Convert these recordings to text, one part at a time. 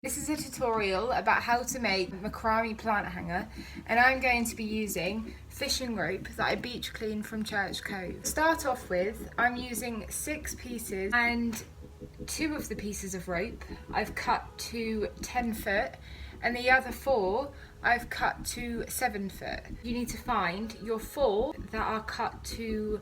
This is a tutorial about how to make macrame plant hanger, and I'm going to be using fishing rope that I beach cleaned from Church Cove. To start off with, I'm using 6 pieces, and 2 of the pieces of rope I've cut to 10 foot and the other 4 I've cut to 7 foot. You need to find your 4 that are cut to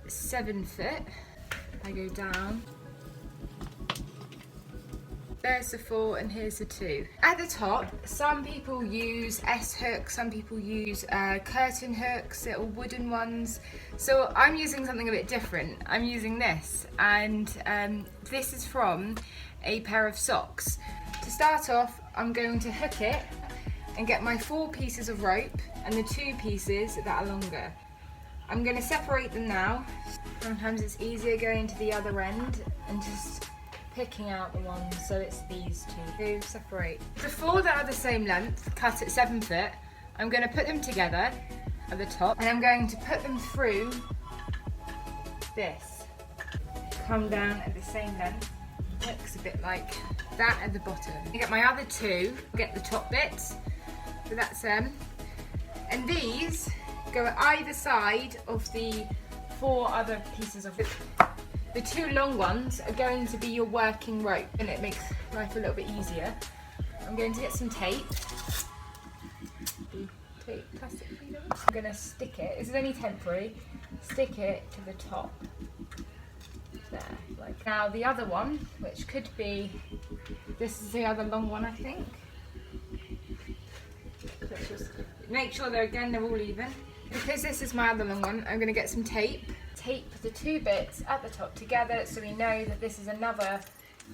7 foot. I go down. There's the 4 and here's the 2. At the top, some people use S-hooks, some people use curtain hooks, little wooden ones. So I'm using something a bit different. I'm using this, and this is from a pair of socks. To start off, I'm going to hook it and get my 4 pieces of rope and the 2 pieces that are longer. I'm going to separate them now. Sometimes it's easier going to the other end and just picking out the ones, so it's these 2. So separate. The 4 that are the same length, cut at 7 foot, I'm going to put them together at the top, and I'm going to put them through this. Come down at the same length. Looks a bit like that at the bottom. I get my other 2, get the top bits, so that's them. And these go at either side of the 4 other pieces of it. The 2 long ones are going to be your working rope, and it makes life a little bit easier. I'm going to get some tape. Plastic freedom. I'm going to stick it, this is only temporary, stick it to the top. There, like now the other one, which could be, this is the other long one I think. Let's just make sure they're all even. Because this is my other long one, I'm going to get some tape. Tape the 2 bits at the top together so we know that this is another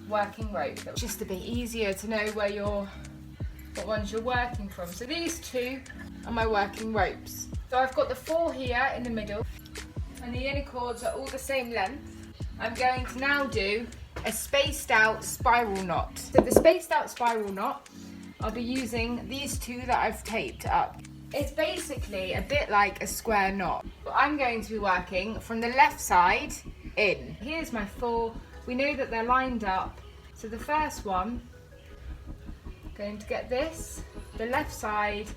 working rope. It's just a bit easier to know what ones you're working from. So these 2 are my working ropes. So I've got the 4 here in the middle, and the inner cords are all the same length. I'm going to now do a spaced out spiral knot. So the spaced out spiral knot, I'll be using these 2 that I've taped up. It's basically a bit like a square knot. I'm going to be working from the left side in. Here's my 4. We know that they're lined up. So the first one, I'm going to get this, the left side,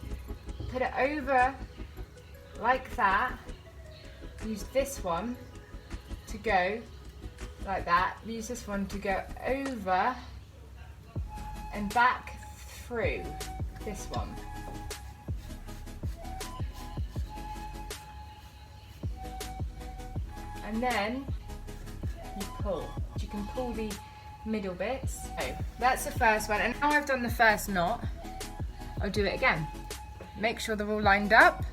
put it over like that. Use this one to go like that. Use this one to go over and back through this one. And then you pull. You can pull the middle bits. So that's the first one. And now I've done the first knot, I'll do it again. Make sure they're all lined up.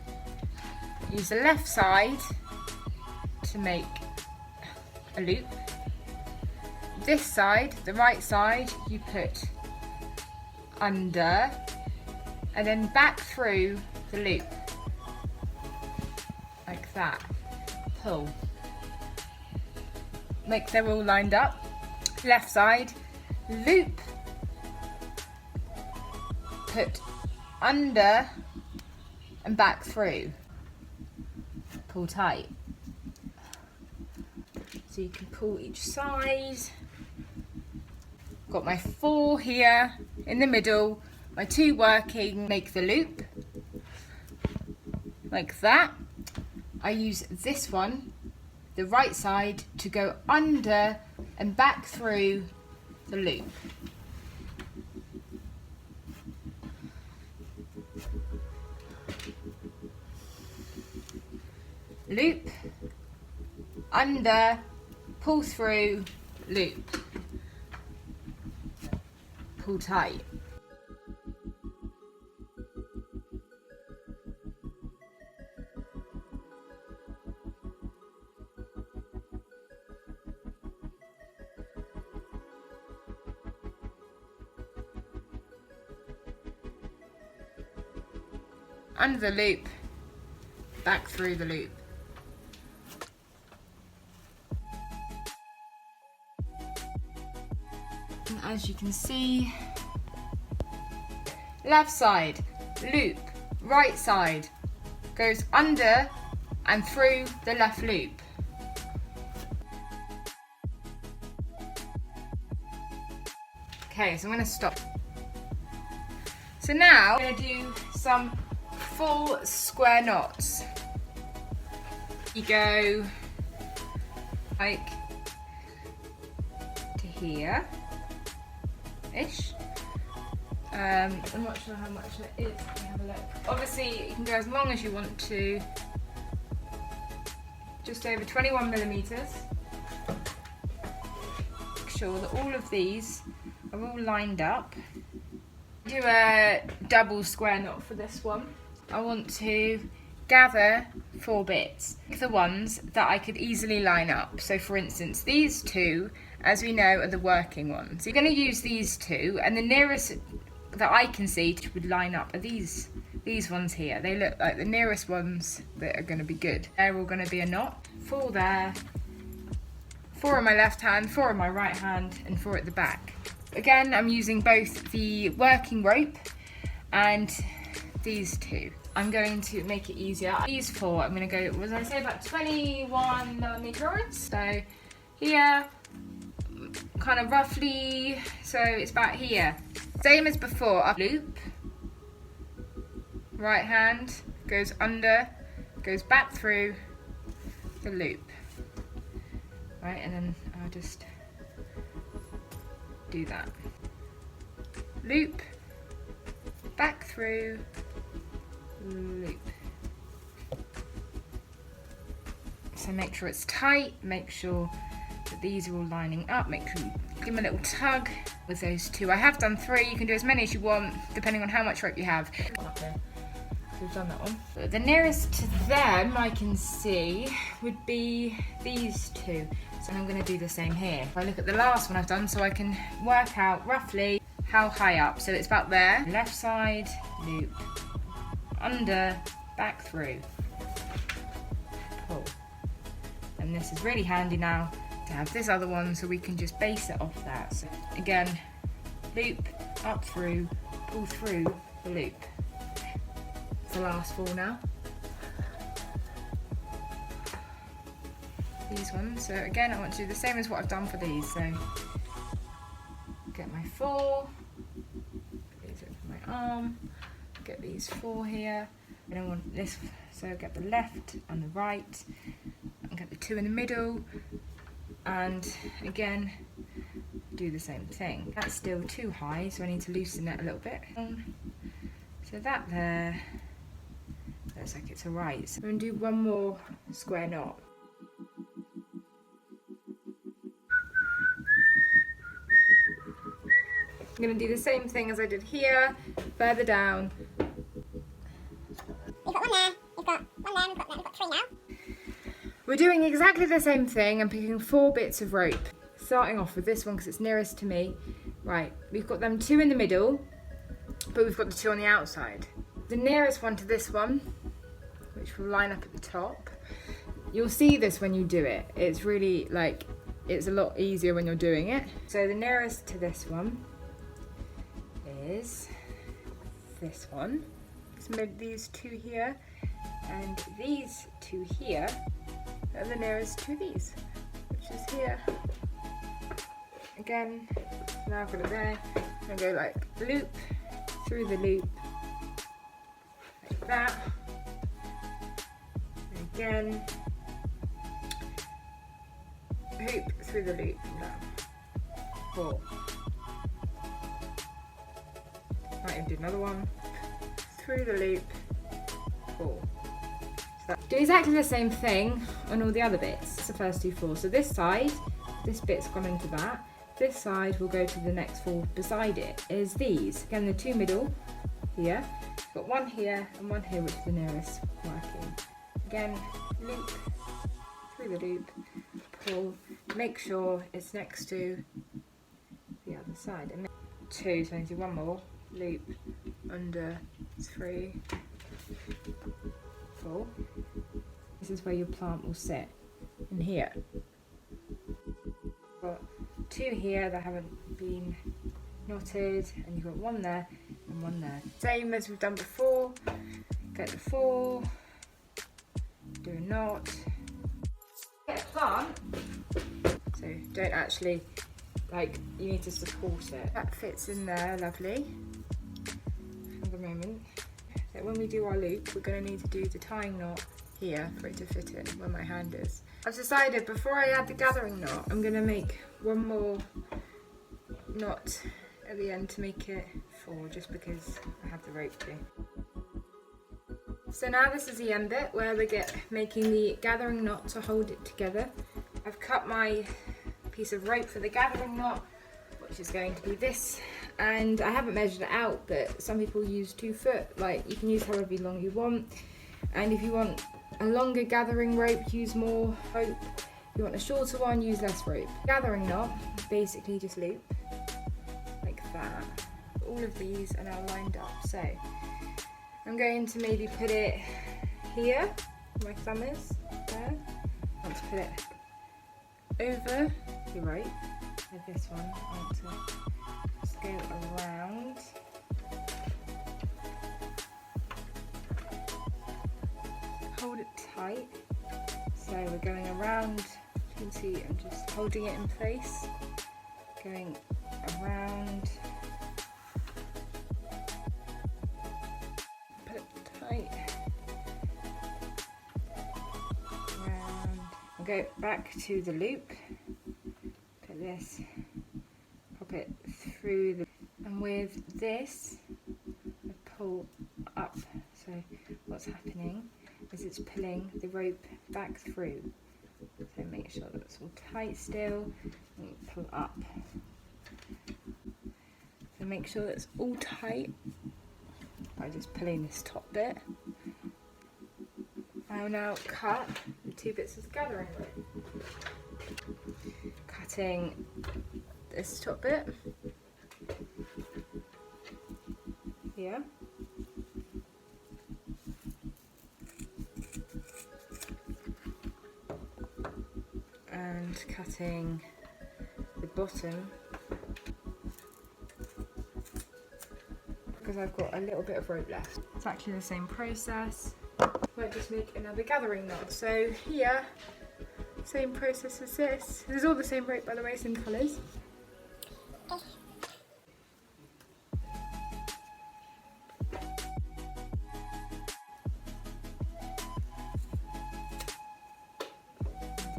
Use the left side to make a loop. This side, the right side, you put under and then back through the loop. Like that. Pull. Make them all lined up. Left side, loop, put under and back through. Pull tight. So you can pull each side. Got my 4 here in the middle, my 2 working, make the loop, like that. I use this one, the right side, to go under and back through the loop. Loop, under, pull through, loop. Pull tight. Under the loop, back through the loop. And as you can see, left side, loop, right side, goes under and through the left loop. Okay, so I'm going to stop. So now I'm going to do some full square knots. You go like to here-ish. I'm not sure how much it is. Let me have a look. Obviously, you can go as long as you want to. Just over 21 millimeters. Make sure that all of these are all lined up. Do a double square knot for this one. I want to gather 4 bits, the ones that I could easily line up. So for instance, these two, as we know, are the working ones. So you're going to use these two, and the nearest that I can see would line up are these ones here. They look like the nearest ones that are going to be good. They're all going to be a knot. 4 there, 4 on my left hand, 4 on my right hand, and 4 at the back. Again, I'm using both the working rope and these two. I'm going to make it easier. These 4, I'm going to go, what did I say, about 21 millimeter. So here, kind of roughly, so it's about here. Same as before, up loop, right hand, goes under, goes back through the loop. Right, and then I'll just do that. Loop, back through, loop. So make sure it's tight, make sure that these are all lining up, make sure you give them a little tug with those 2. I have done 3, you can do as many as you want, depending on how much rope you have. Okay. So we've done that one. But the nearest to them I can see would be these 2. So I'm going to do the same here. If I look at the last one I've done, so I can work out roughly how high up. So it's about there. Left side, loop, under, back through, pull. And this is really handy now to have this other one, so we can just base it off that. So again, loop, up through, pull through the loop. It's the last 4 now. These ones, so again I want to do the same as what I've done for these, so get my 4, put these over my arm, get these 4 here, and I want this, so get the left and the right, and get the 2 in the middle, and again do the same thing. That's still too high, so I need to loosen it a little bit. So that there, looks like it's alright. So I'm going to do one more square knot. I'm going to do the same thing as I did here, further down. You've got 1 there, you've got 1 there, we've got 3 now. We're doing exactly the same thing. I'm picking 4 bits of rope, starting off with this one because it's nearest to me. Right, we've got them 2 in the middle, but we've got the 2 on the outside. The nearest one to this one, which will line up at the top. You'll see this when you do it. It's really like, it's a lot easier when you're doing it. So the nearest to this one is this one. So these 2 here, and these 2 here are the nearest to these, which is here. Again, now I've got it there. I'm going to go like loop through the loop, like that. And again, hoop through the loop, down. 4. Might even do another one. Through the loop, 4. So do exactly the same thing on all the other bits. That's the first 2 4. So this side, this bit's gone into that. This side will go to the next 4 beside it. Is these. Again, the 2 middle here. Got 1 here and 1 here, which is the nearest working. Again, loop through the loop, pull. Make sure it's next to the other side. And 2, so I need to do 1 more. Loop under 3, 4. This is where your plant will sit, in here. Got 2 here that haven't been knotted, and you've got 1 there and 1 there. Same as we've done before. Get the 4, do a knot. Get a plant, so don't actually like you need to support it. That fits in there, lovely. For the moment. So when we do our loop, we're going to need to do the tying knot here for it to fit in where my hand is. I've decided before I add the gathering knot, I'm going to make one more knot at the end to make it full, just because I have the rope too. So now this is the end bit where we get making the gathering knot to hold it together. I've cut my piece of rope for the gathering knot, which is going to be this, and I haven't measured it out, but some people use 2 foot, like you can use however long you want, and if you want a longer gathering rope, use more rope. If you want a shorter one, use less rope. Gathering knot, basically just loop like that. All of these are now lined up, so I'm going to maybe put it here, where my thumb is, there. I want to put it over the rope, with this one. I want to just go around. Hold it tight. So we're going around, you can see I'm just holding it in place, going around. Put it tight. Around. I'll go back to the loop. Put this, pop it through the, and with this, I pull up. So what's happening is it's pulling the rope back through. So make sure that it's all tight still, and pull up. So make sure that it's all tight by just pulling this top bit. I'll now cut the 2 bits of the gathering rope. Cutting this top bit here. And cutting the bottom, because I've got a little bit of rope left. It's actually the same process. Might just make another gathering knot. So here, same process as this. This is all the same rope, by the way, same colours.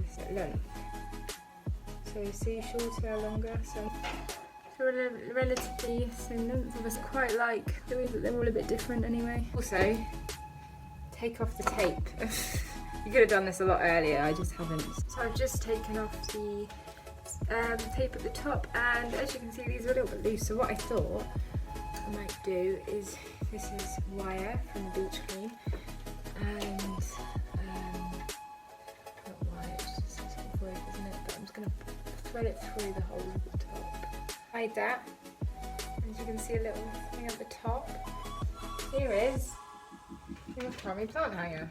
Just at length. So you see, shorter, longer. So relatively same length. I was quite like the way that they're all a bit different anyway. Also, take off the tape. You could have done this a lot earlier, I just haven't. So I've just taken off the tape at the top, and as you can see, these are a little bit loose. So what I thought I might do is, this is wire from the beach clean, and not wire, it's just sort of rope, isn't it? But I'm just going to thread it through the hole at the top. Hide that. As you can see, a little thing at the top. Here is the Macrame plant hanger.